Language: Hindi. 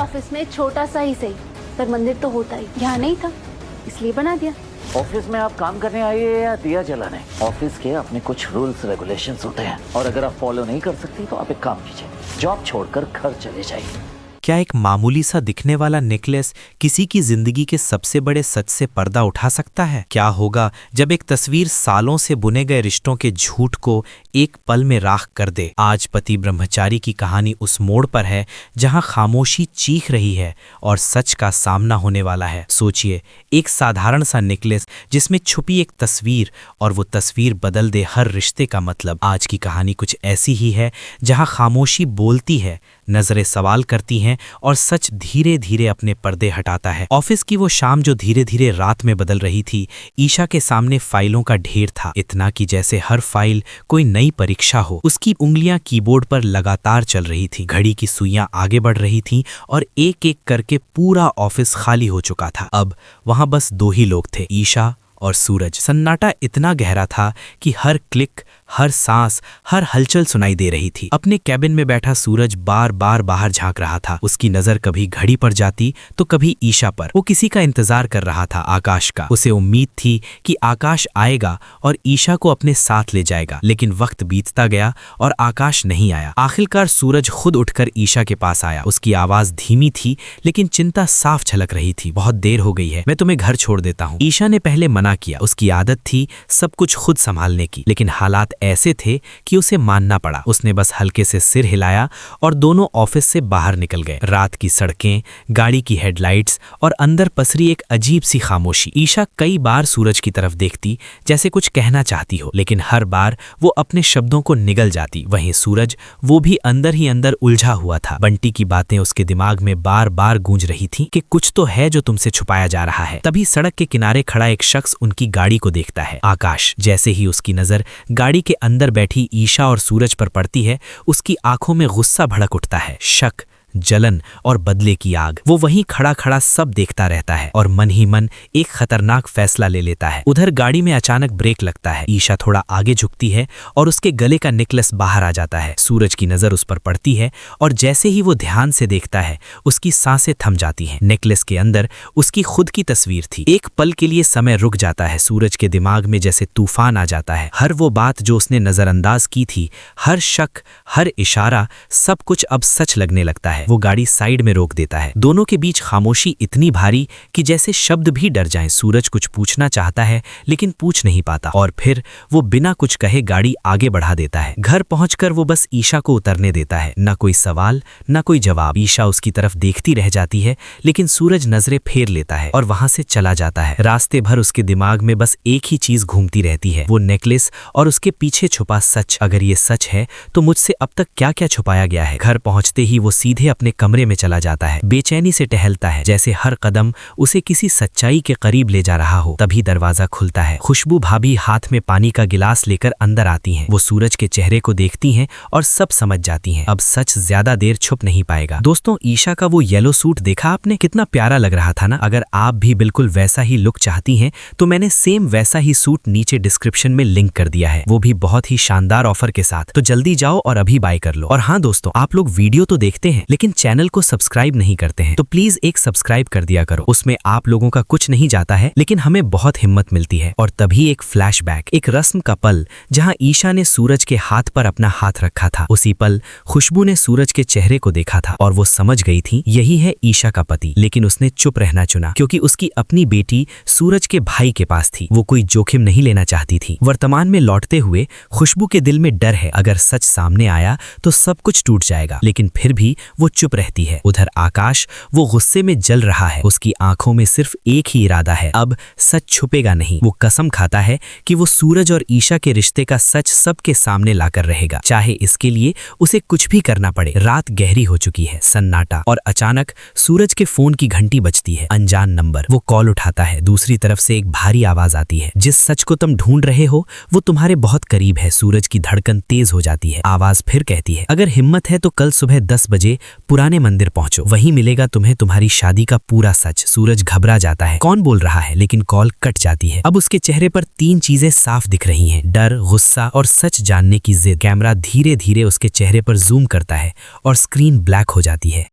ऑफिस में छोटा सा ही सही पर मंदिर तो होता ही, यहाँ नहीं था इसलिए बना दिया। ऑफिस में आप काम करने आइए या दिया जलाने, ऑफिस के अपने कुछ रूल्स रेगुलेशंस होते हैं और अगर आप फॉलो नहीं कर सकती तो आप एक काम कीजिए, जॉब छोड़कर घर चले जाइए। क्या एक मामूली सा दिखने वाला नेकलेस किसी की जिंदगी के सबसे बड़े सच से पर्दा उठा सकता है? क्या होगा जब एक तस्वीर सालों से बुने गए रिश्तों के झूठ को एक पल में राख कर दे? आज पति ब्रह्मचारी की कहानी उस मोड़ पर है जहां खामोशी चीख रही है और सच का सामना होने वाला है। सोचिए, एक साधारण सा नेकलेस जिसमें छुपी एक तस्वीर और वो तस्वीर बदल दे हर रिश्ते का मतलब। आज की कहानी कुछ ऐसी ही है जहां खामोशी बोलती है, नजरें सवाल करती हैं और सच धीरे धीरे अपने पर्दे हटाता है। ऑफिस की वो शाम जो धीरे धीरे रात में बदल रही थी। ईशा के सामने फाइलों का ढेर था, इतना कि जैसे हर फाइल कोई नई परीक्षा हो। उसकी उंगलियां कीबोर्ड पर लगातार चल रही थी, घड़ी की सुइयां आगे बढ़ रही थीं और एक एक करके पूरा ऑफिस खाली हो चुका था। अब वहां बस दो ही लोग थे, ईशा और सूरज। सन्नाटा इतना गहरा था कि हर क्लिक, हर सांस, हर हलचल सुनाई दे रही थी। अपने कैबिन में बैठा सूरज बार बार बाहर झांक रहा था। उसकी नजर कभी घड़ी पर जाती तो कभी ईशा पर। वो किसी का इंतजार कर रहा था, आकाश का। उसे उम्मीद थी कि आकाश आएगा और ईशा को अपने साथ ले जाएगा, लेकिन वक्त बीतता गया और आकाश नहीं आया। आखिरकार सूरज खुद उठकर ईशा के पास आया। उसकी आवाज धीमी थी लेकिन चिंता साफ झलक रही थी। बहुत देर हो गई है, मैं तुम्हें घर छोड़ देता हूँ। ईशा ने पहले मना किया, उसकी आदत थी सब कुछ खुद संभालने की, लेकिन हालात ऐसे थे कि उसे मानना पड़ा। उसने बस हल्के से सिर हिलाया और दोनों ऑफिस से बाहर निकल गए। रात की सड़कें, गाड़ी की हेडलाइट्स और अंदर पसरी एक अजीब सी खामोशी। ईशा कई बार सूरज की तरफ देखती जैसे कुछ कहना चाहती हो, लेकिन हर बार वो अपने शब्दों को निगल जाती। वहीं सूरज, वो भी अंदर ही अंदर उलझा हुआ था। बंटी की बातें उसके दिमाग में बार बार गूंज रही थीं कि कुछ तो है जो तुमसे छुपाया जा रहा है। तभी सड़क के किनारे खड़ा एक शख्स उनकी गाड़ी को देखता है, आकाश। जैसे ही उसकी नजर गाड़ी के अंदर बैठी ईशा और सूरज पर पड़ती है, उसकी आंखों में गुस्सा भड़क उठता है, शक, जलन और बदले की आग। वो वहीं खड़ा खड़ा सब देखता रहता है और मन ही मन एक खतरनाक फैसला ले लेता है। उधर गाड़ी में अचानक ब्रेक लगता है। ईशा थोड़ा आगे झुकती है और उसके गले का नेकलेस बाहर आ जाता है। सूरज की नजर उस पर पड़ती है और जैसे ही वो ध्यान से देखता है, उसकी सांसें थम जाती हैं। नेकलेस के अंदर उसकी खुद की तस्वीर थी। एक पल के लिए समय रुक जाता है। सूरज के दिमाग में जैसे तूफान आ जाता है। हर वो बात जो उसने नजरअंदाज की थी, हर शक, हर इशारा, सब कुछ अब सच लगने लगता है। वो गाड़ी साइड में रोक देता है। दोनों के बीच खामोशी इतनी भारी कि जैसे शब्द भी डर जाएं। सूरज कुछ पूछना चाहता है लेकिन पूछ नहीं पाता और फिर वो बिना कुछ कहे गाड़ी आगे बढ़ा देता है। घर पहुंचकर वो बस ईशा को उतरने देता है। ना कोई सवाल, ना कोई जवाब। ईशा उसकी तरफ देखती रह जाती है, लेकिन सूरज नजरें फेर लेता है और वहां से चला जाता है। रास्ते भर उसके दिमाग में बस एक ही चीज घूमती रहती है, वो नेकलेस और उसके पीछे छुपा सच। अगर ये सच है तो मुझसे अब तक क्या क्या छुपाया गया है। घर पहुंचते ही वो सीधे अपने कमरे में चला जाता है। बेचैनी से टहलता है, जैसे हर कदम उसे किसी सच्चाई के करीब ले जा रहा हो। तभी दरवाजा खुलता है। खुशबू भाभी हाथ में पानी का गिलास लेकर अंदर आती हैं। वो सूरज के चेहरे को देखती हैं और सब समझ जाती हैं, अब सच ज्यादा देर छुप नहीं पाएगा। दोस्तों, ईशा का वो येलो सूट देखा आपने? कितना प्यारा लग रहा था ना? अगर आप भी बिल्कुल वैसा ही लुक चाहती हैं तो मैंने सेम वैसा ही सूट नीचे डिस्क्रिप्शन में लिंक कर दिया है, वो भी बहुत ही शानदार ऑफर के साथ। तो जल्दी जाओ और अभी बाय कर लो। और हाँ दोस्तों, आप लोग वीडियो तो देखते हैं लेकिन चैनल को सब्सक्राइब नहीं करते हैं, तो प्लीज एक सब्सक्राइब कर दिया करो। उसमें आप लोगों का कुछ नहीं जाता है लेकिन हमें बहुत हिम्मत मिलती है। और तभी एक फ्लैशबैक, एक रस्म का पल जहां ईशा ने सूरज के हाथ पर अपना हाथ रखा था। उसी पल खुशबू ने सूरज के चेहरे को देखा था और वो समझ गई थी यही है ईशा का पति। लेकिन उसने चुप रहना चुना क्योंकि उसकी अपनी बेटी सूरज के भाई के पास थी। वो कोई जोखिम नहीं लेना चाहती थी। वर्तमान में लौटते हुए खुशबू के दिल में डर है, अगर सच सामने आया तो सब कुछ टूट जाएगा, लेकिन फिर भी वो चुप रहती है। उधर आकाश, वो गुस्से में जल रहा है। उसकी आंखों में सिर्फ एक ही इरादा है, अब सच छुपेगा नहीं। वो कसम खाता है कि वो सूरज और ईशा के रिश्ते का सच सबके सामने लाकर रहेगा, चाहे इसके लिए उसे कुछ भी करना पड़े। रात गहरी हो चुकी है, सन्नाटा, और अचानक सूरज के फोन की घंटी बजती है। अनजान नंबर। वो कॉल उठाता है। दूसरी तरफ से एक भारी आवाज आती है, जिस सच को तुम ढूंढ रहे हो वो तुम्हारे बहुत करीब है। सूरज की धड़कन तेज हो जाती है। आवाज फिर कहती है, अगर हिम्मत है तो कल सुबह 10 बजे पुराने मंदिर पहुंचो, वहीं मिलेगा तुम्हें तुम्हारी शादी का पूरा सच। सूरज घबरा जाता है, कौन बोल रहा है, लेकिन कॉल कट जाती है। अब उसके चेहरे पर 3 चीजें साफ दिख रही हैं, डर, गुस्सा और सच जानने की जिद। कैमरा धीरे धीरे उसके चेहरे पर जूम करता है और स्क्रीन ब्लैक हो जाती है।